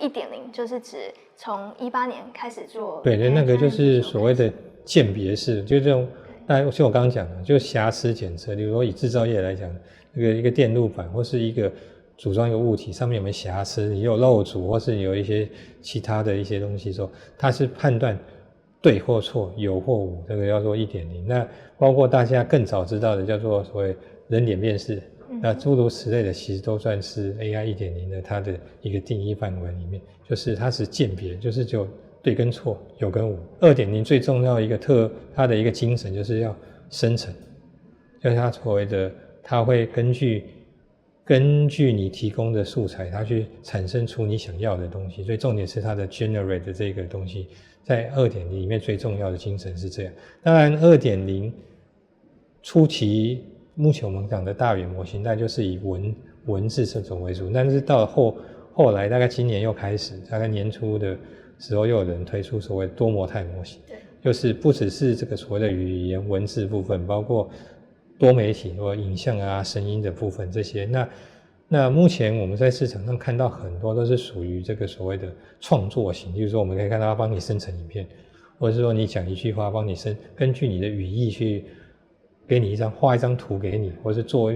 1.0就是指从18年开始做。对，那个就是所谓的鉴别式，就这种。那就我刚刚讲的，就瑕疵检测，比如说以制造业来讲，一个电路板或是一个组装一个物体上面有没有瑕疵，你有漏阻或是有一些其他的一些东西的时候，它是判断对或错，有或无，这个叫做 1.0。那包括大家更早知道的叫做所谓人脸辨识，那诸如此类的，其实都算是 AI 1.0的它的一个定义范围里面，就是它是鉴别，就是就对跟错，有跟无。2.0 最重要的一个它的一个精神就是要生成，就是它所谓的，它会根据你提供的素材，它去产生出你想要的东西。所以重点是它的 generate 的这个东西，在 2.0 里面最重要的精神是这样。当然 2.0 初期目前我们讲的大语言模型，那就是以文字这种为主，但是到了后来大概今年又开始，大概年初的时候又有人推出所谓多模态模型，就是不只是这个所谓的语言文字部分，包括多媒体或影像啊、声音的部分这些。那目前我们在市场上看到很多都是属于这个所谓的创作型，就是说我们可以看到它帮你生成影片，或者是说你讲一句话帮你根据你的语义去给你画一张图给你，或是做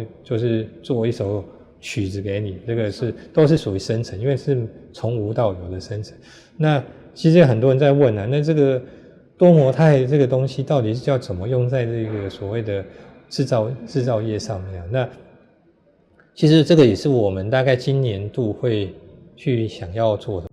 一首曲子给你，这个都是属于生成，因为是从无到有的生成。那其实很多人在问啊，那这个多模态这个东西到底是要怎么用在这个所谓的制造业上面啊？那其实这个也是我们大概今年度会去想要做的。